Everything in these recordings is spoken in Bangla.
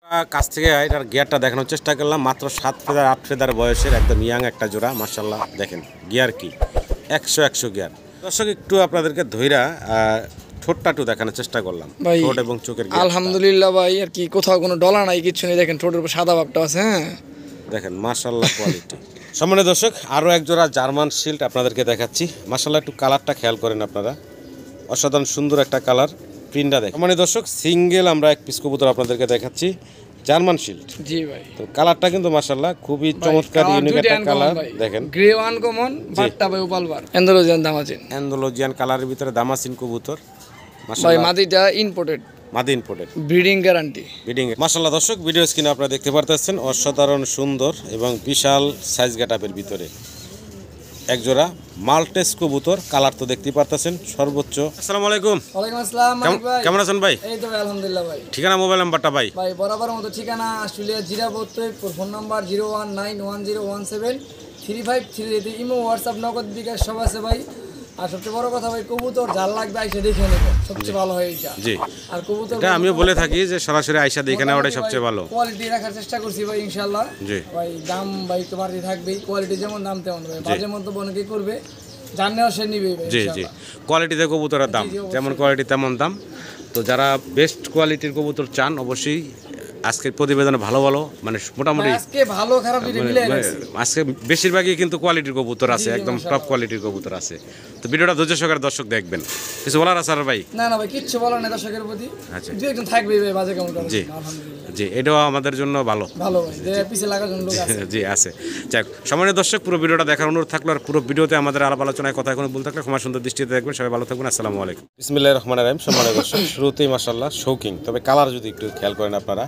কাছ থেকে এটার গিয়ারটা দেখানোর চেষ্টা করলাম। মাত্র 7 ফেদার 8 ফেদার বয়সের একদম ইয়াং একটা জোড়া, মাশাআল্লাহ। দেখেন গিয়ার কি 100 গিয়ার। দর্শক একটু আপনাদেরকে ধইরা ঠোঁটটা একটু দেখানোর চেষ্টা করলাম, ঠোঁট এবং চোখের গিয়ার। আলহামদুলিল্লাহ ভাই, আর কি কোথাও কোনো ডলা নাই, কিছু নেই। দেখেন ঠোঁটের উপর সাদা ভাবটা আছে। হ্যাঁ দেখেন মাশাআল্লাহ কোয়ালিটি। সম্মানিত দর্শক আরও এক জোড়া জার্মান শিল্ড আপনাদেরকে দেখাচ্ছি। মাশাআল্লাহ একটু কালারটা খেয়াল করেন আপনারা, অসাধারণ সুন্দর একটা কালার। প্রিন্টটা দেখেন। সম্মানিত দর্শক সিঙ্গেল আমরা এক পিস কবুতর আপনাদেরকে দেখাচ্ছি, জার্মান শিল্ড। জি ভাই, তো কালারটা কিন্তু মাশাআল্লাহ খুবই চমৎকার, ইউনিক একটা কালার। দেখেন গ্রে ওয়ান কমন, বাটটা ভাই ওপাল বার, এন্ডোলজিয়ান দামাজিন। এন্ডোলজিয়ান কালারের ভিতরে দামাসিন কবুতর ভাই মাশাআল্লাহ। মাদিটা ইম্পোর্টেড, মাদি ইম্পোর্টেড, ব্রিডিং গ্যারান্টি। ব্রিডিং মাশাআল্লাহ। দর্শক ভিডিও স্ক্রিনে আপনারা দেখতে পারতেছেন অসাধারণ সুন্দর এবং বিশাল সাইজ গেটআপের ভিতরে এক জোড়া মাল্টেস কবুতর। কালার তো দেখতে পারতেছেন সর্বোচ্চ। আসসালামু আলাইকুম। ওয়ালাইকুম আসসালাম মানিক ভাই, কেমন আছেন ভাই? এই তো ভাই আলহামদুলিল্লাহ ভাই। ঠিকানা মোবাইল নাম্বারটা ভাই? ভাই বরাবর মতো ঠিকানা আশুলিয়া জিরা 72, ফোন নাম্বার 01910173533। ইমো হোয়াটসঅ্যাপ নগদ বিকাশ সব আছে ভাই। আর সবচেয়ে বড় কথা ভাই, কবুতর যার লাগবে আইসা দেখে নেবেন, সবচেয়ে ভালো হয় এটা। জি, আর কবুতর এটা আমিও বলে থাকি যে সরাসরি আইসা দেখে নেওয়াটাই সবচেয়ে ভালো। কোয়ালিটি রাখার চেষ্টা করছি ভাই ইনশাআল্লাহ। জি ভাই দাম ভাই তো বাড়তি থাকবেই, কোয়ালিটি যেমন দাম তেমন ভাই। বাজে মন্তব্য অনেকে করবে, জানলেও সে নিবেই ভাই। জি জি, কোয়ালিটিতে কবুতরের দাম, যেমন কোয়ালিটি তেমন দাম। তো যারা বেস্ট কোয়ালিটির কবুতর চান অবশ্যই আজকের প্রতিবেদনে ভালো ভালো মানে মোটামুটি আজকে ভালো খারাপ মিলে গেছে। আজকে বেশিরভাগই কিন্তু কোয়ালিটির কবুতর আছে, একদম টপ কোয়ালিটির কবুতর আছে। তো ভিডিওটা ধৈর্য সহকারে দর্শক দেখবেন। কিছু বলার আছে আর ভাই? না না ভাই, কিচ্ছু বলার নেই দর্শকের প্রতি। আচ্ছা, দুই একজন থাকবেই ভাই বাজে কেমন করে। জি আলহামদুলিল্লাহ, জি, এটাও আমাদের জন্য ভালো। ভালো ভাই, যে পিছে লাগার জন্য লোক আছে। জি আছে। যাক, সম্মানিত দর্শক পুরো ভিডিওটা দেখার অনুরোধ থাকলো। আর পুরো ভিডিওতে আমাদের আলাপ আলোচনায় কথা কোনো ভুল থাকলে ক্ষমা সুন্দর দৃষ্টিতে দেখবেন। সবাই ভালো থাকবেন। আসসালামু আলাইকুম। বিসমিল্লাহির রহমানির রহিম। সম্মানিত দর্শক শুরুতেই মাশাআল্লাহ শৌকিং, তবে কালার যদি একটু খেয়াল করেন আপনারা,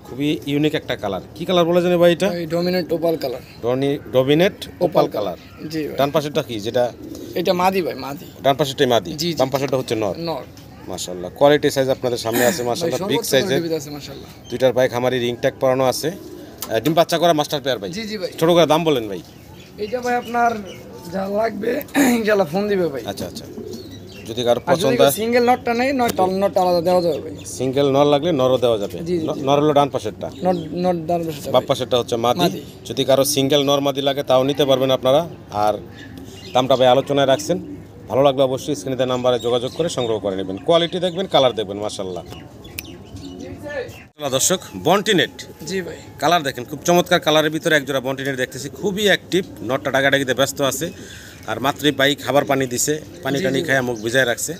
খুবই ইউনিক একটা কালার। কি কালার বলে জানেন ভাই এটা? ভাই dominate opal colour. Dominate opal colour. জি ভাই। ডান পাশেরটা কি যেটা? এটা মাদি ভাই, মাদি। ডান পাশেরটাই মাদি, জি, জি। বাম পাশেরটা হচ্ছে নর। নর। মাশাআল্লাহ কোয়ালিটি সাইজ আপনাদের সামনে আছে মাশাআল্লাহ, বিগ সাইজের। মাশাআল্লাহ। দুইটার পায়ে খামারি রিং ট্যাগ পরানো আছে। ডিম বাচ্চা করা মাস্টার পেয়ার ভাই। জি জি ভাই। ছোট করে দাম বলেন ভাই। এটা ভাই আপনার যা লাগবে ইনশাআল্লাহ ফোন দিবে ভাই। আচ্ছা আচ্ছা, যদি কারো আর যদি পছন্দ হয় সিঙ্গেল নটটা নেই, নট আলাদা দেওয়া যাবে ভাই। সিঙ্গেল নর লাগলে নরও দেওয়া যাবে। জি, জি। নর হলো ডান পাশেরটা, নট দাম বেশি। বাম পাশেরটা হচ্ছে মাদি। মাদি। যদি কারো সিঙ্গেল নর মাদি লাগে তাও নিতে পারবেন আপনারা। আর দামটা ভাই আলোচনায় রাখছেন, ভালো লাগলে অবশ্যই স্ক্রিনে নাম্বারে যোগাযোগ করে সংগ্রহ করে নেবেন। কোয়ালিটি দেখবেন, কালার দেখবেন মাশাআল্লাহ। দর্শক বন্টিনেট, জি ভাই। কালার দেখেন খুব চমৎকার কালারের ভিতরে একজোড়া বন্টিনেট দেখতেছি, খুবই অ্যাক্টিভ। নটটা ডাকাডাকিতে ব্যস্ত আছে, আর মাত্রই ভাই খাবার পানি দিছে, পানি টানি খায় মুখ ভিজায় রাখছে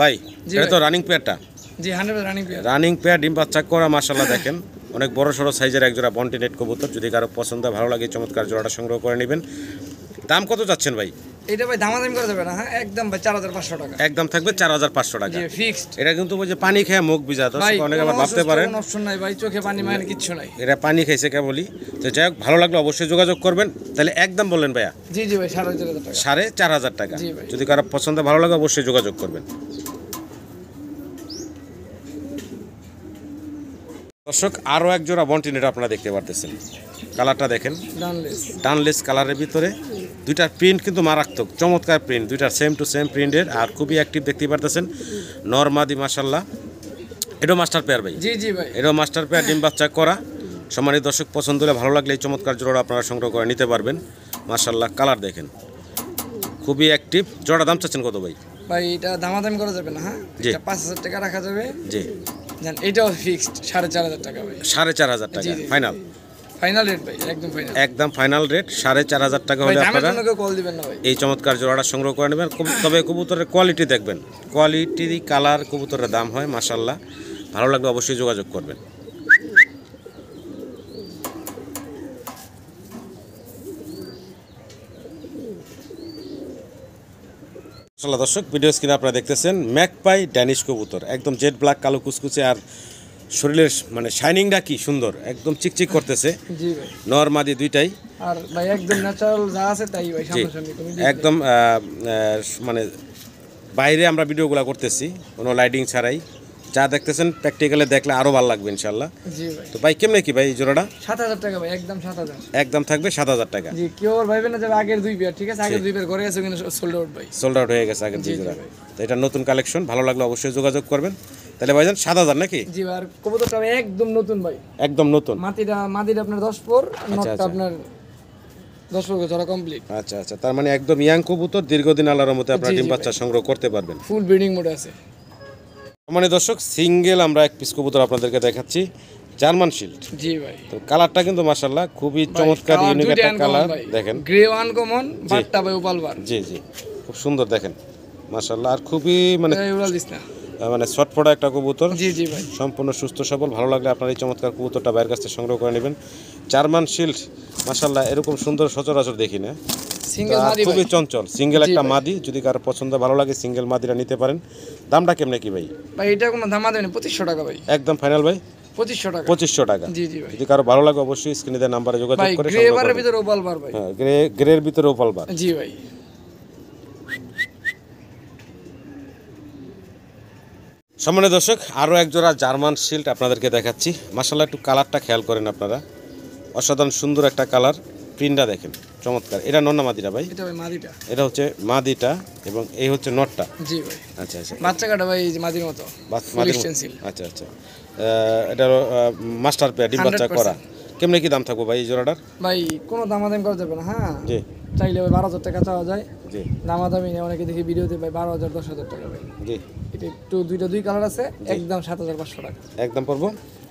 ভাই। এটা তো রানিং পেয়ারটা? জি 100% রানিং পেয়ার। রানিং পেয়ার, ডিম বাচ্চা করা মাশাআল্লাহ। দেখেন অনেক বড় সড়ো সাইজের একজোড়া বন্টিনেট কবুতর। যদি কারো পছন্দ ভালো লাগে চমৎকার জোড়াটা সংগ্রহ করে নেবেন। দাম কত চাচ্ছেন ভাই? এটা ভাই দামাদামি করা যাবে না। হ্যাঁ একদম ভাই 4500 টাকা একদম থাকবে 4500 টাকা। জি ফিক্সড। এটা কিন্তু ওই যে পানি খেয়ে মুখ ভিজা, দর্শক অনেকে আবার ভাবতে পারেন কোনো অপশন নাই ভাই, চোখে পানি মানে কিচ্ছু নাই। এরা পানি খাইছে কেবলই। তো যাই হোক, ভালো লাগলে অবশ্যই যোগাযোগ করবেন। তাহলে একদম বললেন ভাইয়া? জি জি ভাই 4500 টাকা। 4500 টাকা। জি ভাই। যদি কারো পছন্দ ভালো লাগে অবশ্যই যোগাযোগ করবেন। দর্শক আরও এক জোড়া বন্টিনেট আপনারা দেখতে পারতেছেন। কালারটা দেখেন, ডানলেস কালারের ভিতরে। দুইটার প্রিন্ট কিন্তু মারাত্মক, চমৎকার প্রিন্ট, দুইটার সেম টু সেম প্রিন্টের। আর খুবই অ্যাক্টিভ দেখতে পারতেছেন, নরমাদি মাশাআল্লাহ। এটাও মাস্টার পেয়ার ভাই? জি জি ভাই। এটাও মাস্টার পেয়ার, ডিম বাচ্চা করা। সম্মানিত দর্শক পছন্দ হলে ভালো লাগলে এই চমৎকার জোড়া আপনারা সংগ্রহ করে নিতে পারবেন মাশাআল্লাহ। কালার দেখেন খুবই অ্যাক্টিভ। জোড়া দাম চাচ্ছেন কত ভাই? ভাই এটা দামাদামি করা যাবে না। হ্যাঁ এটা 5000 টাকা রাখা যাবে। জি জান, এটাও ফিক্সড 4500 টাকা ভাই। 4500 টাকা ফাইনাল? ফাইনাল রেট ভাই, একদম ফাইনাল। একদম ফাইনাল রেট 4500 টাকা হলে আপনারা কল দিবেন না ভাই। এই চমৎকার জোড়াটা সংগ্রহ করে নেবেন। তবে কবুতরের কোয়ালিটি দেখবেন, কোয়ালিটি কালার কবুতরের দাম হয় মাশাআল্লাহ। ভালো লাগলে অবশ্যই যোগাযোগ করবেন। দর্শক ভিডিও স্ক্রিনে আপনারা দেখতেছেন ম্যাকপাই ড্যানিশ কবুতর, একদম জেড ব্ল্যাক, কালো কুচকুচে। আর শরীরের মানে শাইনিংটা কি সুন্দর, একদম চিকচিক করতেছে। জি ভাই। নর মাদি দুইটাই। আর ভাই একদম ন্যাচারাল যা আছে তাই ভাই, সামনাসামনি কোনো একদম মানে বাইরে আমরা ভিডিওগুলো করতেছি কোনো লাইটিং ছাড়াই, যা দেখতেছেন প্র্যাকটিক্যালি দেখলে আরো ভালো লাগবে ইনশাআল্লাহ। জি ভাই। তো ভাই কেমনে কি ভাই এই জোড়াটা? 7000 টাকা ভাই, একদম 7000। একদম থাকবে 7000 টাকা। জি, কেউ আর ভাইবেন না যে আগের দুই পেয়ার, ঠিক আছে? আগের দুই পেয়ার ঘরে আছে কিন্তু সোল্ড আউট ভাই, সোল্ড আউট হয়ে গেছে আগের দুই জোড়া। তো এটা নতুন কালেকশন, ভালো লাগলে অবশ্যই যোগাযোগ করবেন। তাহলে ভাইজান 7,000 নাকি? জি ভাই, আর কবুতরটা একদম নতুন ভাই, একদম নতুন। মাটিটা আপনার 10 পর, নটটা আচ্ছা। আপনার 10 পর জোড়া কমপ্লিট। আচ্ছা আচ্ছা, তার মানে একদম ইয়াং কবুতর, দীর্ঘদিন আল্লাহর রহমতে আপনারা জি, ডিম জি বাচ্চা সংগ্রহ করতে পারবেন। ফুল ব্রিডিং মোডে আছে। মানে দর্শক, সিঙ্গেল আমরা এক পিস কবুতর আপনাদেরকে দেখাচ্ছি, জার্মান শিল্ড। জি ভাই, তো কালারটা কিন্তু মাশাআল্লাহ খুবই চমৎকার, ইউনিক একটা কালার। দেখেন গ্রে ওয়ান কমন, বাটটা ভাই ওপাল বার। জি জি, খুব সুন্দর দেখেন মাশাআল্লাহ, আর খুবই মানে এই উড়াল দিস না। মানে ছটফটা একটা কবুতর, জি জি ভাই, সম্পূর্ণ সুস্থ সবল। ভালো লাগলে আপনার এই চমৎকার কবুতরটা বাইরের কাছ থেকে সংগ্রহ করে নেবেন। জার্মান শিল্ড মাশাআল্লাহ এরকম সুন্দর সচরাচর দেখি না, সিঙ্গেল মাদি ভাই, খুবই চঞ্চল, সিঙ্গেল জি একটা ভাই। মাদি। যদি কারো পছন্দ ভালো লাগে সিঙ্গেল মাদিরা নিতে পারেন। দামটা কেমনে কি ভাই? ভাই এটা কোনো দাম দেবেন 2500 টাকা ভাই, একদম ফাইনাল ভাই 2500 টাকা। 2500 টাকা। জি জি ভাই, যদি কারো ভালো লাগে অবশ্যই স্ক্রিনে দেওয়া নাম্বারে যোগাযোগ ভাই করে গ্রে সংগ্রহ বারের করবেন। ভিতরে ওপাল বার ভাই। হ্যাঁ, গ্রের ভিতরে ওপাল বার। জি ভাই, সম্মানিত দর্শক, আরও এক জোড়া জার্মান শিল্ড আপনাদেরকে দেখাচ্ছি। মাশাআল্লাহ একটু কালারটা খেয়াল করেন আপনারা, অসাধারণ সুন্দর একটা কালার। প্রিন্টটা দেখেন চমৎকার। এটা নন্না মাদিটা ভাই? এটা ভাই মাদিটা। এটা হচ্ছে মাদিটা এবং এই হচ্ছে নটটা। জি ভাই, আচ্ছা আচ্ছা, বাচ্চা কাটা ভাই এই যে মাদির মতো, মাদির স্টেনসিল। আচ্ছা আচ্ছা, এটা মাস্টার পেয়ার, ডিম বাচ্চা 100%। করা। কেমনে কি দাম থাকবো ভাই এই জোড়াটার? ভাই কোনো দামাদামি করা যাবে না। হ্যাঁ, জি চাইলে ভাই 12,000 টাকা চাওয়া যায়। জি দামাদামি নেই, অনেকে দেখি ভিডিওতে ভাই 12,000 10,000 টাকা ভাই। জি, এটা একটু দুই কালার আছে, একদম 7,500 টাকা। একদম পড়বো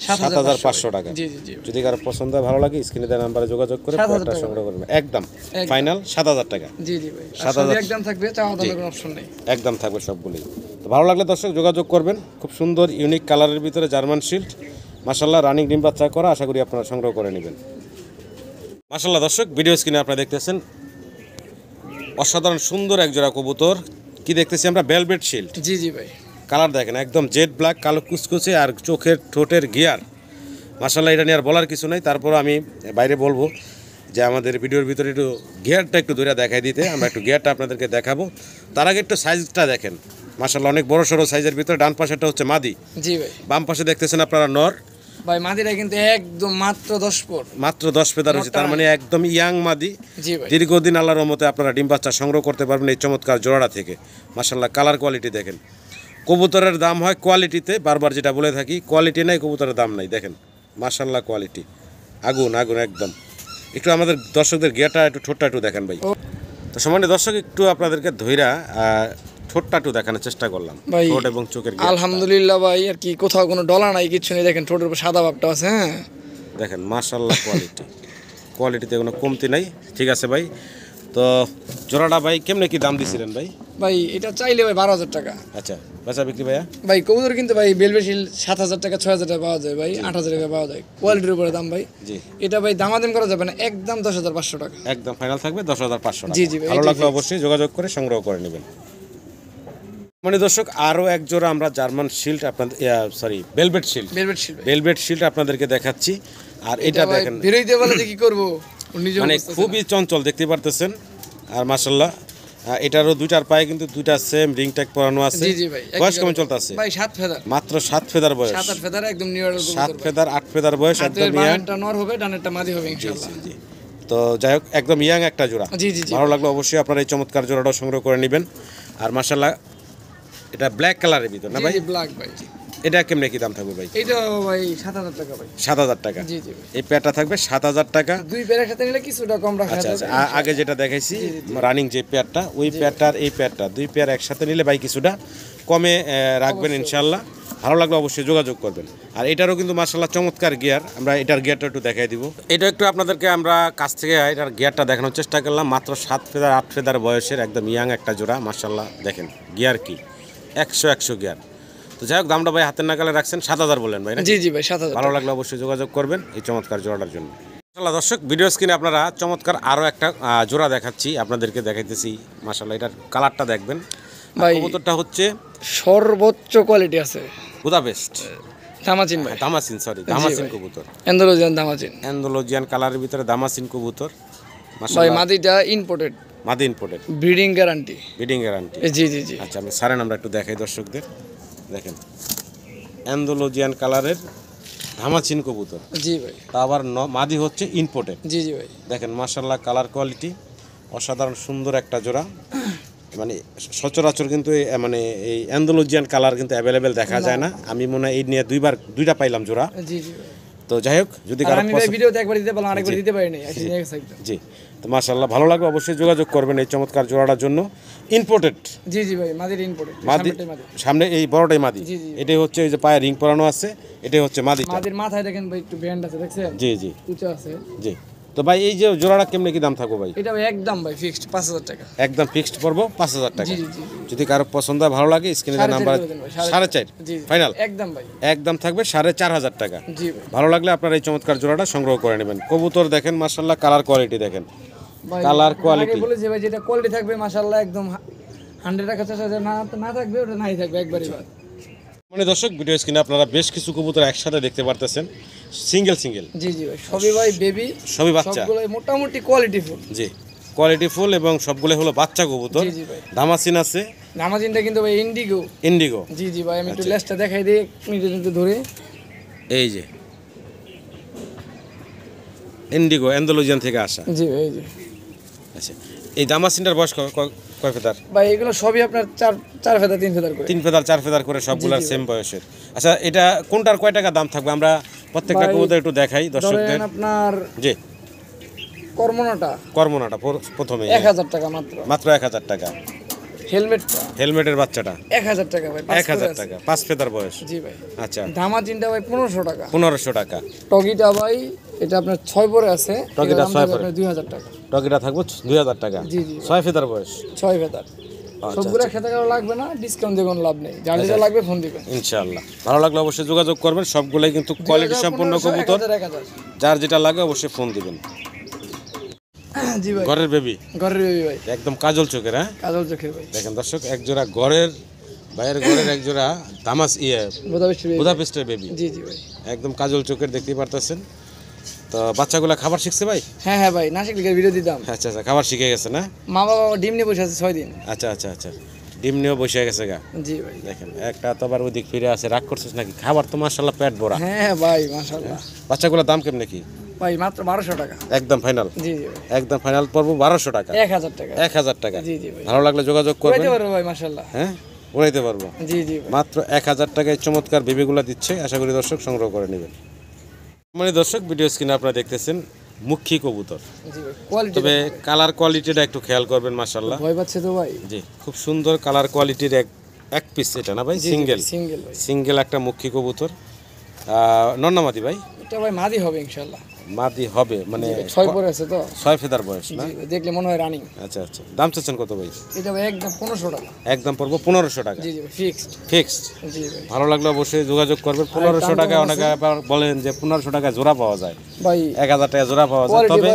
7,500 টাকা। জি জি জি, যদি কারো পছন্দ হয় ভালো লাগে স্ক্রিনে দেওয়া নাম্বারে যোগাযোগ করে 7,000 পেয়ারটা টাকা। সংগ্রহ করবেন। একদম ফাইনাল 7,000 টাকা। জি জি ভাই, 7,000 সবই একদম থাকবে, চাওয়া দামের কোনো অপশন নেই। একদম থাকবে সবগুলোই। তো ভালো লাগলে দর্শক যোগাযোগ করবেন। খুব সুন্দর ইউনিক কালারের ভিতরে জার্মান শিল্ড, মাশাআল্লাহ রানিং ডিম বাচ্চা করা। আশা করি আপনারা সংগ্রহ করে নেবেন। মাশাআল্লাহ দর্শক, ভিডিও স্ক্রিনে আপনারা দেখতেছেন অসাধারণ সুন্দর এক জোড়া কবুতর। কি দেখতেছি আমরা? Velvet shield. জি জি ভাই, কালার দেখেন একদম জেড ব্ল্যাক, কালো কুচকুচে, আর চোখের ঠোঁটের গিয়ার। মাশাআল্লাহ এটা নিয়ে আর বলার কিছু নাই। তারপর আমি বাইরে বলবো যে আমাদের ভিডিওর ভিতরে একটু গিয়ারটা একটু দূরে দেখাই দিতে, আমরা একটু গিয়ারটা আপনাদেরকে দেখাবো। তার আগে একটু সাইজটা দেখেন, মাশাআল্লাহ অনেক বড় সড়ো সাইজের ভিতরে। ডান পাশেটা হচ্ছে মাদি, জি ভাই। বাম পাশে দেখতেছেন আপনারা নর। ভাই মাদিরা কিন্তু একদম মাত্র 10 পর, মাত্র 10 ফেদার হয়েছে, তার মানে একদম ইয়াং মাদি। জি ভাই, দীর্ঘদিন আল্লাহর রহমতে আপনারা ডিম বাচ্চা সংগ্রহ করতে পারবেন এই চমৎকার জোড়াটা থেকে। মাশাআল্লাহ কালার কোয়ালিটি দেখেন। কবুতরের দাম হয় কোয়ালিটিতে, বারবার যেটা বলে থাকি, কোয়ালিটি নাই কবুতরের দাম নাই। দেখেন মাশাআল্লাহ কোয়ালিটি আগুন আগুন একদম। একটু আমাদের দর্শকদের গিয়ারটা একটু ঠোঁটটা একটু দেখেন ভাই। তো সম্মানিত দর্শক, একটু আপনাদেরকে ধইরা ঠোঁটটা একটু দেখানোর চেষ্টা করলাম, ভাই ঠোঁট এবং চোখের গিয়ারটা। আলহামদুলিল্লাহ ভাই, আর কি কোথাও কোনো ডলা নাই, কিছু নেই। দেখেন ঠোঁটের উপর সাদা ভাবটা আছে। হ্যাঁ দেখেন মাশাআল্লাহ কোয়ালিটিতে কোনো কমতি নাই। ঠিক আছে ভাই, তো জোড়াটা ভাই কেমনে কি দাম দিছিলেন ভাই? ভাই এটা চাইলে ভাই 12,000 টাকা। আচ্ছা, বেচা বিক্রি ভাইয়া? ভাই কবুতর কিন্তু ভাই বেলবেশিল 7,000 টাকা 6,000 টাকা পাওয়া যায় ভাই, 8,000 টাকা পাওয়া যায়, কোয়ালিটির উপরে দাম ভাই। জি, এটা ভাই দামাদাম করা যাবে না, একদম 10,500 টাকা। একদম ফাইনাল থাকবে 10,500 টাকা। জি, জি ভাই, ভালো এটাই লাগলে fix। অবশ্যই যোগাযোগ করে সংগ্রহ করে নেবেন। মানে দর্শক, আরও এক জোড়া আমরা জার্মান শিল্ড আপনাদের ভেলভেট শিল্ড, বেলবেশিল ভাই, ভেলভেট শিল্ড আপনাদেরকে দেখাচ্ছি। আর এটা ভাই দেখেন বেরোইতে বলে যে কি করব, নিজে মানে খুবই চঞ্চল দেখতে পারতেছেন। আর মাশাআল্লাহ এটারও দুইটার পায়ে কিন্তু দুইটা সেম রিং ট্যাগ পরানো আছে। জি জি ভাই, বয়স কেমন চলতেছে ভাই? 7 ফেদার, মাত্র 7 ফেদার বয়স। 7-8 ফেদার একদম নিউয়ার 7 ফেদার 8 ফেদার বয়স, একদম ইয়াং। বামেরটা নর হবে, ডানেরটা মাদি হবে ইনশাআল্লাহ। জি, তো যাই হোক একদম ইয়াং একটা জোড়া। জি জি জি, ভালো লাগলো অবশ্যই আপনারা এই চমৎকার জোড়াটাও সংগ্রহ করে নেবেন। আর মাশাআল্লাহ এটা ব্ল্যাক কালারের ভিতর না ভাই? জি ব্ল্যাক ভাই। এটা কেমনে কি দাম থাকবে ভাই? এইটা ভাই 7,000 টাকা ভাই। 7,000 টাকা। জি জি ভাই, এই পেয়ারটা থাকবে 7,000 টাকা। দুই পেয়ারের সাথে নিলে কিছুটা কম রাখা আচ্ছা আচ্ছা, যাবে। আগে যেটা দেখাইছি রানিং যে পেয়ারটা, ওই পেয়ারটার এই পেয়ারটা, দুই পেয়ার একসাথে নিলে ভাই কিছুটা কমে রাখবেন ইনশাআল্লাহ। ভালো লাগলে অবশ্যই যোগাযোগ করবেন। আর এটারও কিন্তু মাশাআল্লাহ চমৎকার গিয়ার, আমরা এটার গিয়ারটা একটু দেখাই দিব। এটা একটু আপনাদেরকে আমরা কাছ থেকে এটার গিয়ারটা দেখানোর চেষ্টা করলাম। মাত্র 7 ফেদার 8 ফেদার বয়সের একদম ইয়াং একটা জোড়া। মাশাআল্লাহ দেখেন গিয়ার কি 100 গিয়ার। তো যাই হোক, দামটা ভাই হাতের নাগালে রাখছেন, 7,000 বলেন ভাই না? জি জি ভাই 7,000। ভালো লাগলে অবশ্যই যোগাযোগ করবেন এই চমৎকার জোড়াটার জন্য। মাশাআল্লাহ দর্শক, ভিডিও স্ক্রিনে আপনারা চমৎকার আরও একটা জোড়া দেখাচ্ছি, আপনাদেরকে দেখাইতেছি। মাশাআল্লাহ এটার কালারটা দেখবেন ভাই। কবুতরটা হচ্ছে সর্বোচ্চ কোয়ালিটি আছে, বুদাপেস্ট দামাচিন ভাই, দামাসিন, দামাসিন ভাই। কবুতর, এন্ডোলজিয়ান দামাচিন অ্যান্ডোলজিয়ান কালারের ভিতরে দামাসিন কবুতর। ভাই। মাশাআল্লাহ মাদিটা ইম্পোর্টেড, মাদি imported, breeding guarantee. Breeding guarantee. জি জি জি, আচ্ছা, আমি সারেন আমরা একটু দেখাই দর্শকদের। দেখেন অ্যান্ডোলজিয়ান কালারের ধামাচিন কবুতর, জি ভাই। তা আবার মাদি হচ্ছে ইম্পোর্টেড। জি জি ভাই, দেখেন মাশাআল্লাহ কালার কোয়ালিটি অসাধারণ সুন্দর একটা জোড়া। মানে সচরাচর কিন্তু মানে এই অ্যান্ডালুজিয়ান কালার কিন্তু অ্যাভেলেবেল দেখা যায় না। আমি মনে হয় এই নিয়ে দুইটা পাইলাম জোড়া। জি জি তো যাই হোক, যদি কারো আমি ভাই ভিডিওতে একবার দিতে পারলাম, আরেকবার দিতে পারি নাই। জি, তো মাশাআল্লাহ ভালো লাগবে, অবশ্যই যোগাযোগ করবেন এই চমৎকার জোড়াটার জন্য। ইম্পোর্টেড। জি জি ভাই, মাদির ইম্পোর্টেড, সামনে এই বড়টাই মাদি। এটাই হচ্ছে এই যে পায়ে রিং পরানো আছে, এটাই হচ্ছে মাদিটা। মাদির মাথায় দেখেন ভাই একটু ব্যান্ড আছে, দেখছেন? জি জি, উঁচু আছে। জি। তো ভাই এই যে জোড়াটা কেমনে কি দাম থাকবে ভাই? এটা ভাই একদম ভাই ফিক্সড 5000 টাকা। একদম ফিক্সড পড়বো 5000 টাকা। জি জি জি। যদি কারো পছন্দ হয়, ভালো লাগে, স্ক্রিনে যে নাম্বার 4.5 জি ফাইনাল একদম ভাই, একদম থাকবে 4500 টাকা। জি ভাই। ভালো লাগলে আপনারা এই চমৎকার জোড়াটা সংগ্রহ করে নেবেন। কবুতর দেখেন মাশাআল্লাহ, কালার কোয়ালিটি দেখেন, কালার কোয়ালিটি। আগে বলেছি ভাই যেটা কোয়ালিটি থাকবে মাশাআল্লাহ একদম 100 টাকা, 4000 না থাকবে ওটা নাই থাকবে একবারই বাদ। মানে দর্শক, ভিডিও স্ক্রিনে আপনারা বেশ কিছু কবুতর একসাথে দেখতে পারতেছেন, সিঙ্গেল। জি জি ভাই, সবই ভাই বেবি, সবই বাচ্চা, সবগুলো মোটামুটি কোয়ালিটি ফুল। জি, কোয়ালিটি ফুল, এবং সবগুলো হলো বাচ্চা কবুতর। জি জি ভাই। দামাসিন আছে, নামাজিনটা কিন্তু ভাই ইন্ডিগো। ইন্ডিগো। জি জি ভাই, আমি একটু লেজটা দেখাই দিই একটু ধরে। এই যে ইন্ডিগো অ্যান্ডালুজিয়ান থেকে আসা। জি ভাই, এই যে। আচ্ছা, এই দামাসিনটার বয়স কয় ফেদার? ভাই এগুলো সবই আপনার চার ফেদার 3 ফেদার করে। 3 ফেদার 4 ফেদার করে সবগুলোর সেম বয়সের। আচ্ছা, এটা কোনটার কয় টাকা দাম থাকবে? আমরা প্রত্যেকটা কবুতর একটু দেখাই দর্শকদের। আপনার জি, কর্মনাটা প্রথমে 1000 টাকা মাত্র 1000 টাকা। হেলমেটের বাচ্চাটা 1000 টাকা ভাই, 1000 টাকা, 5 ফেদার বয়স। জি ভাই। আচ্ছা, ধামাচিনটা ভাই 1500 টাকা। 1500 টাকা। টগিটা ভাই এটা আপনার 6 পরে আছে, টগিটা 6 পরে, 2000 টাকা। টগিটা থাকবে 2000 টাকা। জি জি, 6 ফেদার বয়স, 6 ফেদার। সবগুলো খেতে গেলে লাগবে না, ডিসকাউন্ট দিয়ে কোনো লাভ নেই, যার যেটা লাগবে ফোন দিবেন ইনশাআল্লাহ। ভালো লাগলে অবশ্যই যোগাযোগ করবেন, সবগুলাই কিন্তু কোয়ালিটি সম্পন্ন কবুতর, যার যেটা লাগে অবশ্যই ফোন দিবেন। জি ভাই, ঘরের বেবি ভাই, একদম কাজল চোখের। হ্যাঁ, কাজল চোখের ভাই। দেখেন দর্শক, এক জোড়া ঘরের বাইরের ঘরের এক জোড়া বুদাপেস্টের বেবি। জি জি ভাই, একদম কাজল চোখের, দেখতেই পারতেছেন। তো বাচ্চাগুলা খাবার শিখছে ভাই? হ্যাঁ ভাই, নাসিক লিগের ভিডিও দিতাম। আচ্ছা, খাবার শিখে গেছে না? মা বাবা ডিম নিয়ে বসে আছে 6 দিন। আচ্ছা, ডিম নিয়েও বসে গেছে গা। জি ভাই, দেখেন একটা তো আবার ওইদিক ফিরে আছে, রাগ করছিস নাকি? খাবার তো মাশাআল্লাহ পেট ভরা। হ্যাঁ ভাই মাশাআল্লাহ। বাচ্চাগুলোর দাম কেমনে কি ভাই? মাত্র 1200 টাকা। একদম ফাইনাল? জি জি ভাই, একদম ফাইনাল পড়বো 1200 টাকা। 1000 টাকা। 1000 টাকা। জি জি ভাই, ভালো লাগলে যোগাযোগ করবেন। উড়াইতে পারবো ভাই মাশাআল্লাহ। হ্যাঁ, উড়াইতে পারবো। জি জি ভাই, মাত্র 1000 টাকায় চমৎকার বেবিগুলা দিচ্ছে। আশা করি দর্শক সংগ্রহ করে নেবেন। মানে দর্শক, ভিডিও স্ক্রিনে আপনারা দেখতেছেন মুখী কবুতর। জি ভাই, কোয়ালিটি, তবে কালার কোয়ালিটিটা একটু খেয়াল করবেন মাশাআল্লাহ। ভয় পাচ্ছে তো ভাই। জি, খুব সুন্দর কালার কোয়ালিটির এক পিস এটা না ভাই? সিঙ্গেল একটা মুখী কবুতর। নন্নামাদি ভাই? এটা ভাই মাদি হবে ইনশাআল্লাহ। মাদি হবে, মানে 6 পরে আছে তো, 6 ফেদার বয়স না? দেখলে মনে হয় রানিং। আচ্ছা, দাম চাচ্ছেন কত ভাই? এটা ভাই একদম 1500 টাকা। একদম পড়বো 1500 টাকা। জি জি ফিক্সড। জি ভাই, ভালো লাগলে অবশ্যই যোগাযোগ করবেন। 1500 টাকা, অনেকে আবার বলেন যে 1500 টাকা জোড়া পাওয়া যায় ভাই, 1000 টাকা জোড়া পাওয়া যায়, তবে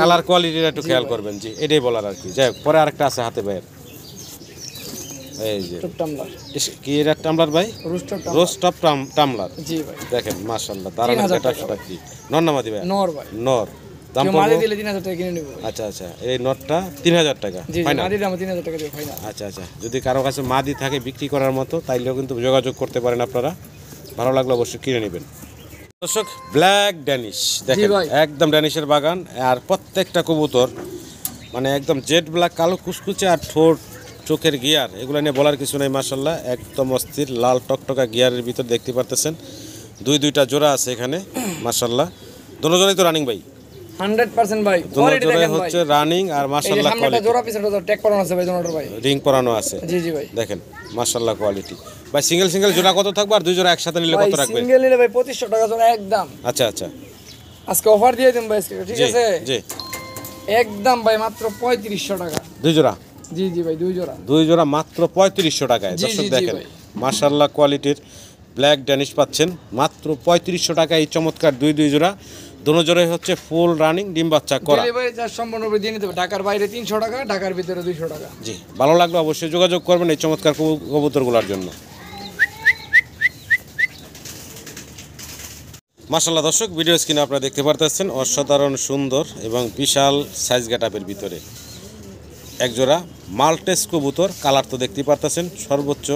কালার কোয়ালিটিটা একটু খেয়াল করবেন। জি, এটাই বলার আর কি। যাই হোক, পরে আরেকটা আছে হাতে ভাইয়ের, এই যে টামলার। কি এর টামলার ভাই? রোস্টপ টামলার। জি ভাই, দেখেন মাশাআল্লাহ, দারুণ একটা সেটা। কি নর না মাদি ভাই? নর ভাই, নর। দাম মাদি দিলে 3000 টাকা কিনে নেব। আচ্ছা, এই নটটা 3000 টাকা ফাইনাল? মাদি দাম 3000 টাকা দিয়ে ফাইনাল। আচ্ছা, যদি কারো কাছে মাদি থাকে বিক্রি করার মতো, তাইলেও কিন্তু যোগাযোগ করতে পারেন আপনারা। ভালো লাগলে অবশ্যই কিনে নেবেন। দর্শক, ব্ল্যাক ড্যানিশ দেখেন, একদম ড্যানিশের বাগান। আর প্রত্যেকটা কবুতর মানে একদম জেড ব্ল্যাক, কালো কুচকুচে, আর ঠোঁট, চোখের গিয়ার, এগুলো নিয়ে বলার কিছু নাই মাশাআল্লাহ। একদম অস্থির লাল টকটকা গিয়ারের ভিতর দেখতে পারতেছেন। দুইটা জোড়া আছে এখানে মাশাআল্লাহ। দুজনেই তো রানিং ভাই? 100% ভাই, কোয়ালিটি দেখেন ভাই, হচ্ছে রানিং। আর মাশাআল্লাহ কোয়ালিটি, জোড়া পিছনে তো ট্যাগ পরানো আছে ভাই, দুটোর ভাই রিং পরানো আছে। জি ভাই, দেখেন মাশাআল্লাহ কোয়ালিটি। ভাই সিঙ্গেল জোড়া কত থাকবে? আর দুই জোড়া একসাথে নিলে কত রাখবেন? সিঙ্গেল নিলে ভাই 2500 টাকা জোড়া একদম। আচ্ছা, আজকে অফার দিয়ে দেন ভাই, ঠিক আছে? জি, একদম ভাই মাত্র 3500 টাকা দুই জোড়া। জি ভাই, দুই জোড়া মাত্র 3500 টাকায়। দর্শক দেখেন মাশাআল্লাহ কোয়ালিটির ব্ল্যাক ড্যানিশ পাচ্ছেন মাত্র 3500 টাকায়। এই চমৎকার দুই জোড়া, দুটো জোড়াই হচ্ছে ফুল রানিং, ডিম বাচ্চা করা। ডেলিভারি চার্জ সম্পূর্ণ দিয়ে নিতে হবে। ঢাকার বাইরে 300 টাকা, ঢাকার ভিতরে 200 টাকা। জি, ভালো লাগলে অবশ্যই যোগাযোগ করবেন এই চমৎকার কবুতরগুলোর জন্য। মাশাআল্লাহ দর্শক, ভিডিও স্ক্রিনে আপনারা দেখতে পারতেছেন অসাধারণ সুন্দর এবং বিশাল সাইজ গেটআপের ভিতরে একজোড়া মাল্টেস কবুতর। কালার তো দেখতেই পারতেছেন, সর্বোচ্চ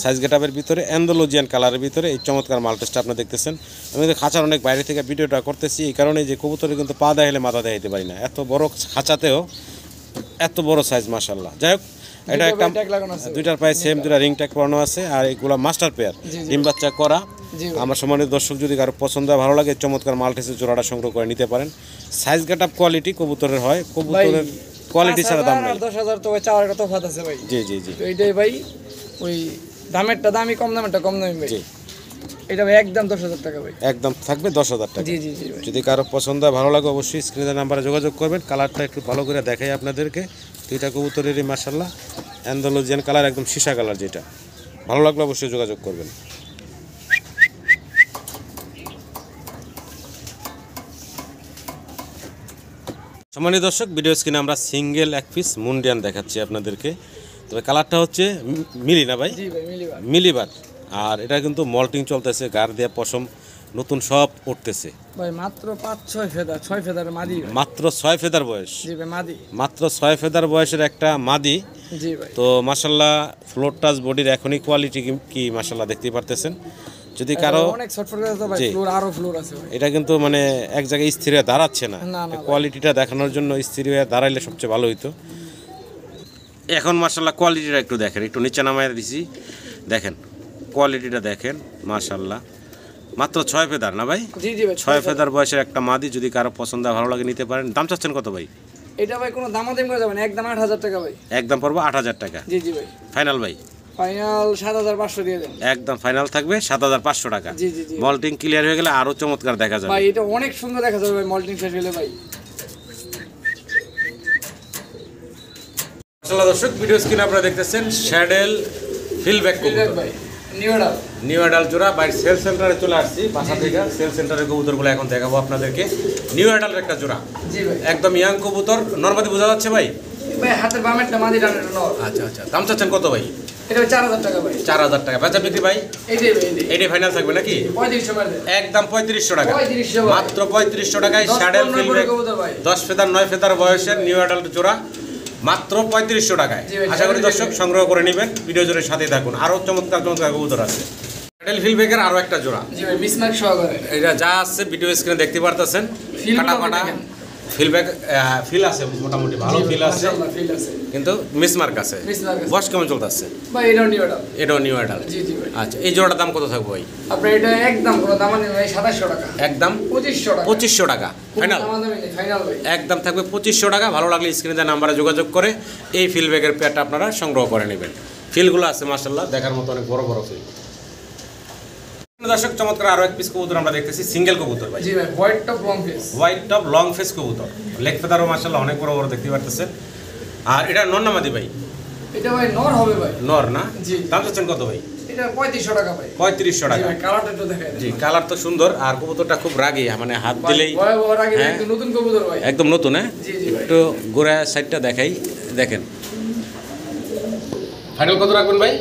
সাইজ গেটআপের ভিতরে অ্যান্ডালুজিয়ান কালারের ভিতরে এই চমৎকার মাল্টেসটা আপনারা দেখতেছেন। আমি কিন্তু খাঁচার অনেক বাইরে থেকে ভিডিওটা করতেছি, এই কারণে যে কবুতরে কিন্তু পা দেখাইলে মাথা দেখাইতে পারি না, এত বড় খাঁচাতেও এত বড় সাইজ মাশাআল্লাহ। যাই হোক, এটা একটা ট্যাগ লাগানো আছে দুইটার পায়ে সেম দুইটা রিং ট্যাগ পরানো আছে আর এগুলা মাস্টার পেয়ার ডিম বাচ্চা করা। আমার সম্মানিত দর্শক যদি কারো পছন্দ হয় ভালো লাগে চমৎকার মাল্টিসের জোড়াটা সংগ্রহ করে নিতে পারেন। সাইজ গেটআপ কোয়ালিটি কবুতরের হয়, কবুতরের কোয়ালিটি ছাড়া দাম নাই। 10,000 তো ভাই চাওয়ার একটা তফাৎ আছে ভাই। জি জি জি, তো এইটাই ভাই ওই দামেরটা দামি কম দামেরটা কম দামি ভাই। জি এটা ভাই একদম 10,000 টাকা ভাই। একদম থাকবে 10,000 টাকা। জি জি জি ভাই। যদি কারো পছন্দ হয় ভালো লাগে অবশ্যই স্ক্রিনের নাম্বারে যোগাযোগ করবেন। কালারটা একটু ভালো করে দেখাই আপনাদেরকে। দুইটা কবুতরেরই মাশাআল্লাহ অ্যান্ডালুজিয়ান কালার, একদম সীসা কালার, যেটা ভালো লাগলে অবশ্যই যোগাযোগ করবেন। সম্মানিত দর্শক, ভিডিও স্ক্রিনে আমরা সিঙ্গেল এক পিস মুন্ডিয়ান দেখাচ্ছি আপনাদেরকে। তবে কালারটা হচ্ছে মিলি না ভাই? জি ভাই মিলিবার। মিলিবার। আর এটা কিন্তু মল্টিং চলতেছে, গার দেয়া পশম নতুন সব উঠতেছে ভাই মাত্র 5-6 ফেদার, 6 ফেদার মাদি ভাই। মাত্র 6 ফেদার বয়স। জি ভাই মাদি। মাত্র 6 ফেদার বয়সের একটা মাদি। জি ভাই। তো মাশাআল্লাহ ফ্লোর টাচ বডির এখনই কোয়ালিটি কি মাশাআল্লাহ দেখতেই পারতেছেন। যদি কারো অনেক ছটফট করে তো ভাই ফ্লোর আরো ফ্লোর আছে ভাই। এটা কিন্তু মানে এক জায়গায় স্থির হয়ে দাঁড়াচ্ছে না, না, না কোয়ালিটিটা দেখানোর জন্য স্থির হয়ে দাঁড়াইলে সবচেয়ে ভালো হইতো। এখন মাশাআল্লাহ কোয়ালিটিটা একটু দেখেন, একটু নিচে নামায় দিছি, দেখেন কোয়ালিটিটা দেখেন মাশাআল্লাহ। মাত্র 6 ফেদার না ভাই? জি জি ভাই 6 ফেদার বয়সের একটা মাদি, যদি কারো পছন্দ হয় ভালো লাগে নিতে পারেন। দাম চাচ্ছেন কত ভাই? এটা ভাই কোনো দামাদামি করা যাবে না, একদম 8,000 টাকা ভাই। একদম পড়বো 8,000 টাকা। জি জি ভাই। ফাইনাল ভাই? ফাইনাল 7,500 দিয়ে দেন। একদম ফাইনাল থাকবে 7,500 টাকা। জি জি জি। মল্টিং ক্লিয়ার হয়ে গেলে আরো চমৎকার দেখা যাবে ভাই এটা অনেক সুন্দর দেখা যাবে ভাই মল্টিং শেষ হলে ভাই। মাশাআল্লাহ দর্শক, ভিডিও স্ক্রিনে আপনারা দেখতেছেন শ্যাডেল ফিলব্যাক কবুতর ভাই নিউডাল। নিউ অ্যাডাল্ট জোড়া। বাইরে সেল সেন্টারে চলে আসছি, বাসা থেকে সেল সেন্টারের কবুতরগুলো এখন দেখাবো আপনাদেরকে। নিউ অ্যাডাল্ট একটা জোড়া, জি ভাই। একদম ইয়াং কবুতর। নরমাদি বোঝা যাচ্ছে ভাই? ভাই হাতের বামেরটা মাদি ডানের নর। আচ্ছা আচ্ছা, দাম চাচ্ছেন কত ভাই? এটা 4,000 টাকা ভাই। 4,000 টাকা। বেচা বিক্রি ভাই? এইটাই ভাই এইটাই। এটাই ফাইনাল থাকবে নাকি? 3500 মার দেন। একদম 3500 টাকা। 3500 ভাই। মাত্র 3500 টাকায় শ্যাডেল 10-15 ফিলব্যাক কবুতর ভাই। 10 ফেদার 9 ফেদার বয়সের নিউ অ্যাডাল্ট জোড়া মাত্র 3500 টাকায়। জি ভাই, আশা করি শ্যাডেল দর্শক সংগ্রহ করে নেবেন। ভিডিও জুড়ে সাথে থাকুন, আরো চমৎকার চমৎকার কবুতর আছে। শ্যাডেল ফিলব্যাকের আরো একটা জোড়া। জি ভাই বিসমার্ক সহকারে। এটা যা আছে ভিডিও স্ক্রিনে দেখতে পারতেছেন। ফিলগুলো কাটা ফাটা দেখেন। ফিলব্যাক ফিল আছে, মোটামুটি ভালো ফিল আছে, মাশাআল্লাহ ফিল আছে। কিন্তু মিসমার্ক আছে। মিসমার্ক আছে। বয়স কেমন চলতেছে? ভাই এটাও নিউডাল। এটাও নিউ অ্যাডাল্ট। জি জি ভাই। আচ্ছা, এই জোড়াটার দাম কত থাকবে ভাই? আপনার এটা একদম কোনো দামাদামি ভাই 2700 টাকা। একদম 2500 টাকা। 2500 টাকা ফাইনাল। দামাদামি নেই, ফাইনাল ভাই। একদম থাকবে 2500 টাকা। ভালো লাগলে স্ক্রিনে দেওয়া নাম্বারে যোগাযোগ করে এই ফিলব্যাগের পেয়ারটা আপনারা সংগ্রহ করে নেবেন। ফিলগুলো আছে মাশাআল্লাহ দেখার মতো, অনেক বড় বড় ফিল। দর্শক, চমৎকার আরো এক পিস কবুতর আমরা দেখতেছি, সিঙ্গেল কবুতর ভাই। জি ভাই white top long face. White top long face কবুতর, লেগ ফেদারও মাশাআল্লাহ অনেক বড় বড় দেখতে পারতেছেন। আর এটা নর না মাদি ভাই? এটা ভাই নর হবে ভাই। নর না? জি। দাম চাচ্ছেন কত ভাই? এটা 3500 টাকা ভাই। 3500 জি টাকা। ভাই কালারটা একটু দেখাই দেন। জি, কালার তো সুন্দর। আর কবুতরটা খুব রাগী, মানে হাত দিলেই ভাই ভয় আগে হ্যাঁ। একদম নতুন কবুতর ভাই। একদম নতুন। হ্যাঁ, জি জি ভাই। একটু গোড়া সাইডটা দেখাই, দেখেন। ফাইনাল কত রাখবেন ভাই?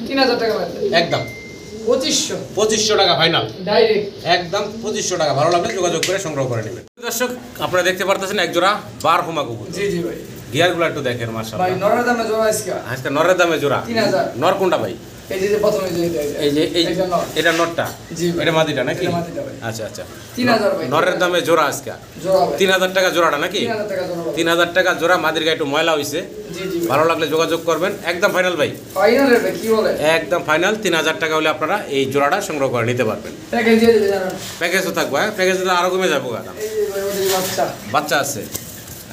3000 টাকা ভাই। একদম 2500 টাকা ফাইনাল। ডাইরেক্ট একদম 2500 টাকা। ভালো লাগলে যোগাযোগ করে সংগ্রহ করে নেবেন। দর্শক, আপনারা দেখতে পারতেছেন এক জোড়া বারহুমা কবুতর। জি জি ভাই। গিয়ারগুলো একটু দেখেন ভাই মাশাআল্লাহ। নরের দামে জোড়া আজকে আজকে নরের দামে জোড়া 3000। নর কোনটা ভাই? এই যে প্রথমে যে এটা এই যে এটা নর। এটা নরটা। জি ভাই। এটা মাদিটা নাকি? এটা মাদিটা ভাই। আচ্ছা আচ্ছা। 3000 ভাই। নরের দামে জোড়া আজকে জোড়া ভাই। 3000 টাকা জোড়াটা নাকি? 3000 টাকা জোড়া ভাই। 3000 টাকা জোড়া। মাদির গায়ে একটু ময়লা হইছে। জি জি ভাই। ভালো লাগলে যোগাযোগ করবেন। একদম ফাইনাল ভাই? ফাইনাল রে কি বলে? একদম ফাইনাল। 3000 টাকা হলে আপনারা এই জোড়াটা সংগ্রহ করে নিতে পারবেন। প্যাকেজ দিয়ে দিতে জানেন। প্যাকেজও থাকবে। হ্যাঁ, প্যাকেজ তো আরো কমে যাবো দাম। এই যে ভাই ওদের বাচ্চা বাচ্চা আছে,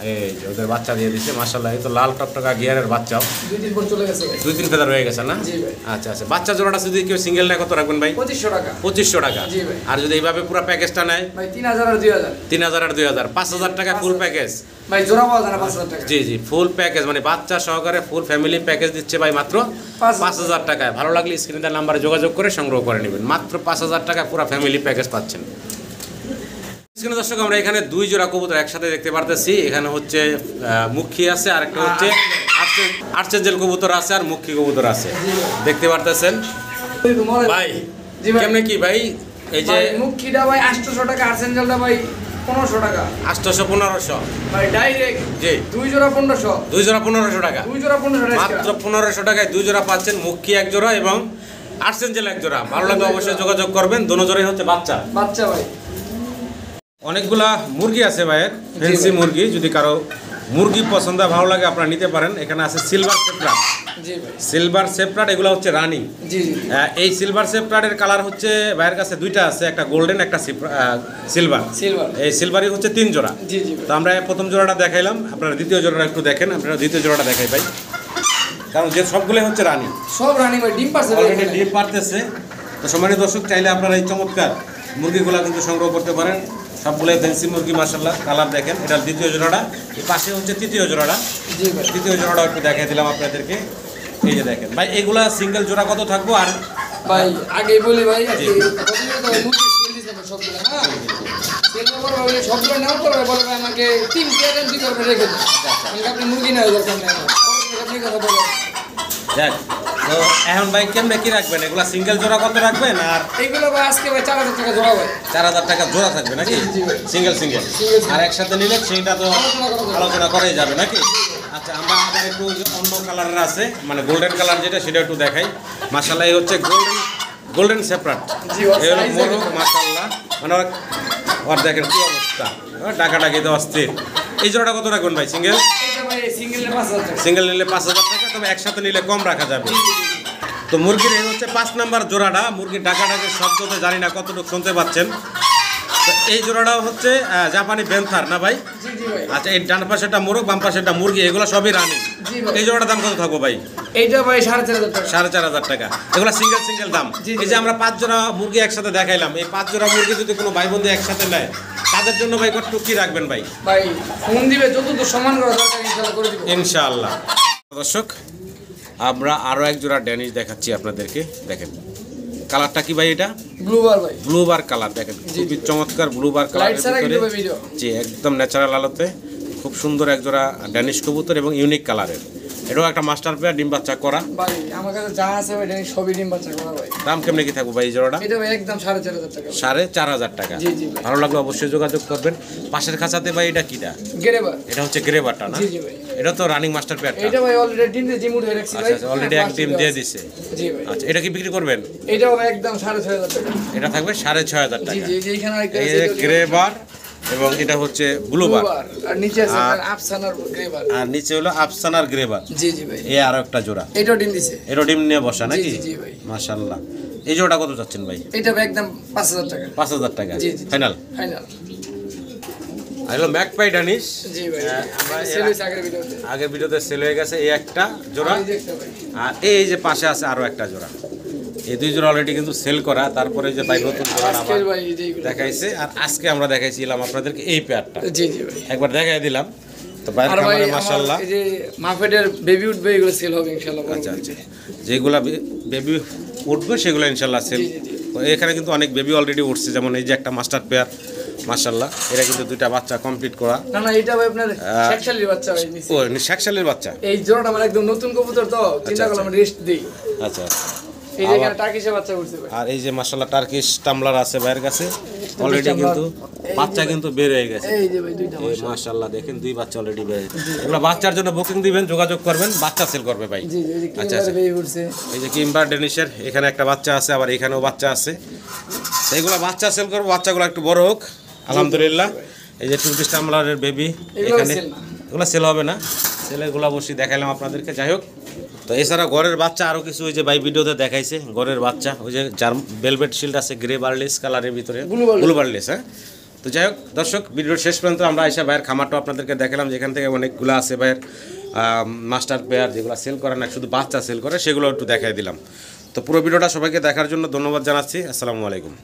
এই যে ওদের বাচ্চা দিয়ে দিচ্ছে মাশাআল্লাহ। এই তো লাল টকটকা গিয়ারের বাচ্চাও 2-3 পর চলে গেছে ভাই। 2-3 ফেদার হয়ে গেছে না? জি ভাই। আচ্ছা আচ্ছা। বাচ্চা জোড়াটা যদি কেউ সিঙ্গেল নেয় কত রাখবেন ভাই? 2500 টাকা। 2500 টাকা। জি ভাই। আর যদি এইভাবে পুরো প্যাকেজটা নেয়? ভাই 3000 আর 2000। 3000 আর 2000, 5000 টাকা ফুল প্যাকেজ। ভাই জোড়া পাওয়া যায় না 5000 টাকা। জি জি, ফুল প্যাকেজ মানে বাচ্চা সহকারে ফুল ফ্যামিলি প্যাকেজ দিচ্ছে ভাই মাত্র 5000 টাকায়। ভালো লাগলে স্ক্রিনের নাম্বারে যোগাযোগ করে সংগ্রহ করে নেবেন। মাত্র 5000 টাকা পুরো ফ্যামিলি প্যাকেজ পাচ্ছেন। স্ক্রিনে দর্শক, আমরা এখানে 2 জোড়া কবুতর একসাথে দেখতে পারতেছি। এখানে হচ্ছে মুখী আছে, আর একটা হচ্ছে আর্চেঞ্জেল কবুতর আছে, আর মুখী কবুতর আছে দেখতে পারতেছেন ভাই। জি ভাই। কেমনে কি ভাই? এই যে মুখিটা ভাই 800 টাকা, আর্সেঞ্জেলটা ভাই 1500 টাকা। 800-1500 ভাই ডাইরেক্ট জি। 2 জোড়া 1500। 2 জোড়া 1500 টাকা। 2 জোড়া 1500 টাকা। মাত্র 1500 টাকায় 2 জোড়া পাচ্ছেন। মুখী এক জোড়া এবং আর্সেঞ্জেল এক জোড়া। ভালো লাগলে অবশ্যই যোগাযোগ করবেন। দোনো জোড়াই হচ্ছে বাচ্চা। বাচ্চা ভাই। অনেকগুলা মুরগি আছে ভাইয়ের, ফ্যান্সি মুরগি। যদি কারো মুরগি পছন্দ ভালো লাগে আপনারা নিতে পারেন। এখানে আছে সিলভার সেপ্রাট, জি ভাই, সিলভার সেপ্রাট, এগুলো হচ্ছে রানিং। জি জি এই সিলভার সেপ্রাটের কালার হচ্ছে ভাইয়ের কাছে দুইটা আছে, একটা গোল্ডেন, একটা সিলভার। সিলভার, এই সিলভারই হচ্ছে 3 জোড়া। জি জি ভাই। তো আমরা প্রথম জোড়াটা দেখাইলাম, আপনারা দ্বিতীয় জোড়াটা একটু দেখেন। আপনারা দ্বিতীয় জোড়াটা দেখাই ভাই, কারণ যে সবগুলোই হচ্ছে রানিং, সব রানী ভাই, ডিম পারছে অলরেডি ডিম পারতেছে। তো সম্মানিত দর্শক, চাইলে আপনারা এই চমৎকার মুরগিগুলো কিন্তু সংগ্রহ করতে পারেন। সবগুলোই ফ্যান্সি মুরগি, মাশাআল্লাহ। কালার দেখেন, এটা দ্বিতীয় জোড়াটা, এই পাশে হচ্ছে তৃতীয় জোড়াটা। জি ভাই, তৃতীয় জোড়াটা একটু দেখাই দিলাম আপনাদেরকে। এই যে দেখেন ভাই, এগুলা সিঙ্গেল জোড়া কত থাকবো? আর ভাই আগেই বলি ভাই, আজকে প্রতিনিয়ত মুরগি সেল দিতে হবে সবগুলো, হ্যাঁ সেল করবো বলে সবগুলো নেওয়ার পর বলে ভাই আমাকে 3 পেয়ারের দিতে হবে, রেখে দেন। আপনি মুরগি নেওয়া দরকার নেই, আপনি কথা বলেন। দেখ, তো এখন ভাই কেমনে কি রাখবেন? এগুলা সিঙ্গেল জোড়া কত রাখবেন? আর এইগুলো ভাই আজকে ভাই 4000 টাকা জোড়া ভাই। 4000 টাকা জোড়া থাকবে নাকি? জি ভাই। Single single. আর একসাথে নিলে সেইটা তো আলোচনা করাই যাবে নাকি? আচ্ছা, আমরা আবার একটু অন্য কালারের আছে, মানে গোল্ডেন কালার যেটা, সেটা একটু দেখাই। মাশাআল্লাহ, এই হচ্ছে গোল্ডেন সেপারেট। জি, এই হলো মোরগ, মাশাআল্লাহ। মানে ওর দেখেন কি অবস্থা, ডাকাডাকি তো অস্থির। এই জোড়াটা কত রাখবেন ভাই সিঙ্গেল? এটা ভাই সিঙ্গেল 5000 টাকা। সিঙ্গেল নিলে 5000 টাকা, তবে একসাথে নিলে কম রাখা যাবে। তো মুরগির এই হচ্ছে 5 নাম্বার জোড়াটা। মুরগির ডাকাডাকির শব্দ তো জানি না কতটুকু শুনতে পাচ্ছেন। তো এই জোড়াটাও হচ্ছে জাপানি বেন্থার না ভাই? জি জি ভাই। আচ্ছা, এই ডান পাশেটা মোরগ, বাম পাশেটা মুরগি, এগুলো সবই রানিং। জি ভাই। এই জোড়াটার দাম কত থাকবো ভাই? এইটা ভাই 4500 টাকা। 4500 টাকা। এগুলো সিঙ্গেল সিঙ্গেল দাম। জি, জি। এই যে আমরা 5 জোড়া মুরগি একসাথে দেখাইলাম, এই 5 জোড়া মুরগি যদি কোনো ভাই বন্ধু একসাথে নেয়, তাদের জন্য ভাই কত কি রাখবেন ভাই? ভাই ফোন দিবে, যতদূর সমান করা দরকার ইনশাআল্লাহ করে দিব। ইনশাআল্লাহ। দর্শক, আমরা আরো এক জোড়া ড্যানিশ দেখাচ্ছি আপনাদেরকে। দেখেন কালারটা কি ভাই? এটা ব্লুবার ভাই। ব্লুবার কালার। দেখেন খুবই চমৎকার ব্লুবার কালার। লাইট ছাড়া কিন্তু ভিডিও। জি, একদম ন্যাচারাল আলোতে খুব সুন্দর এক জোড়া ড্যানিশ কবুতর এবং ইউনিক কালারের। এটাও একটা মাস্টার পেয়ার, ডিম বাচ্চা করা। ভাই আমার কাছে যা আছে ভাই এটা সবই ডিম বাচ্চা করা ভাই। দাম কেমনে কি থাকবে ভাই এই জোড়াটা? এটা ভাই একদম 4500 টাকা। 4500 টাকা। জি, জি ভাই। ভালো লাগলে অবশ্যই যোগাযোগ করবেন। পাশের খাঁচাতে ভাই এটা কিটা? গেরেবার। এটা হচ্ছে গ্রেবারটা না? জি জি ভাই। এটা তো রানিং মাস্টার পেয়ারটা। এটা ভাই অলরেডি ডিম দিয়ে জিমুট হয়ে রাখছি ভাই। আচ্ছা, অলরেডি এক ডিম দিয়ে দিছে। জি ভাই। আচ্ছা, এটা কি বিক্রি করবেন? এটাও ভাই একদম 6500 টাকা। এটা থাকবে 6500 জি টাকা। জি, এই যে এখানে আরেকটা এই আছে যে গ্রেবার এবং এটা হচ্ছে ব্লুবার, ব্লুবার, আর নিচে আছে আপনার আফসানার গ্রেবার। আর নিচে হলো আফসানার গ্রেবার। জি জি ভাই। এই আরো একটা জোড়া। এটাও ডিম দিছে। এটা ডিম নিয়ে বসা নাকি? জি, জি ভাই। মাশাআল্লাহ। এই জোড়াটা কত চাচ্ছেন ভাই? এটা ভাই একদম 5000 টাকা। 5000 টাকা জি, জি। ফাইনাল। ফাইনাল। আর হলো ম্যাকপাই ডানিশ। জি ভাই। আমরা সেল হইছে আগের ভিডিওতে। আগের ভিডিওতে সেল হয়ে গেছে এই একটা জোড়া। এই যে একটা ভাই। আর এই যে পাশে আছে আরো একটা জোড়া। এই দুই জোড়া অলরেডি কিন্তু সেল করা। তারপরে যে ভাই নতুন জোড়া আবার আজকের ভাই এই যে এগুলো। দেখাইছে। আর আজকে আমরা দেখাইছিলাম আপনাদেরকে এই পেয়ারটা, জি জি ভাই। একবার দেখাই দিলাম। তো বাইরের আর ভাই খামারে আমার মাশাআল্লাহ। এই যে মার্কেটের বেবি উঠবে, এগুলো সেল হবে ইনশাআল্লাহ। আচ্ছা আচ্ছা, যেগুলা বেবি উঠবে সেগুলো ইনশাল্লাহ সেল। জি, জি, জি। তো এখানে কিন্তু অনেক বেবি অলরেডি উঠছে, যেমন এই যে একটা মাস্টার পেয়ার, মাশাআল্লাহ। এরা কিন্তু দুইটা বাচ্চা কমপ্লিট করা। না না, এটা ভাই আপনার শেখশালির বাচ্চা ভাই নিছে। ও শাকশালের বাচ্চা। এই জোড়াটা আমার একদম নতুন কবুতর, তো চিন্তা করলাম রেস্ট দেই। আচ্ছা আচ্ছা। এই যে এখানে টার্কিশের বাচ্চা উঠছে ভাই। আর এই যে মাশাআল্লাহ টার্কিশ টামলার আছে ভাইয়ের কাছে অলরেডি, কিন্তু বাচ্চা কিন্তু বের হয়ে গেছে। এই যে ভাই দুইটা এই মাশাআল্লাহ দেখেন, দুই বাচ্চা অলরেডি বের। এগুলো বাচ্চার জন্য বুকিং দিবেন, যোগাযোগ করবেন, বাচ্চা সেল করবে ভাই। জি জি, এই যে আচ্ছা, কিভাবে আচ্ছা। বেবি উঠছে। এই যে কিম্বার ডেনিশের এখানে একটা বাচ্চা আছে, আবার এখানেও বাচ্চা আছে। এইগুলো বাচ্চা সেল করবো, বাচ্চাগুলো একটু বড় হোক আলহামদুলিল্লাহ। এই যে টুরপিস টামলারের বেবি এগুলো এখানে, sell না। এগুলো সেল হবে না। সেলেগুলো অবশ্যই দেখাইলাম আপনাদেরকে। যাই হোক, তো এছাড়া ঘরের বাচ্চা আরও কিছু ওই যে ভাই ভিডিওতে দেখাইছে ঘরের বাচ্চা, ওই যে ভেলভেট শিল্ড আছে গ্রে বার্লিস কালারের ভিতরে, ব্লু বার্লিস। হ্যাঁ, তো যাই হোক দর্শক, ভিডিওর শেষ পর্যন্ত আমরা আইসা ভাইয়ের খামারটা আপনাদেরকে দেখালাম, যেখান থেকে অনেকগুলো আছে ভাইয়ের মাস্টার পেয়ার, যেগুলো সেল করে না, শুধু বাচ্চা সেল করে, সেগুলো একটু দেখাই দিলাম। তো পুরো ভিডিওটা সবাইকে দেখার জন্য ধন্যবাদ জানাচ্ছি। আসসালামু আলাইকুম।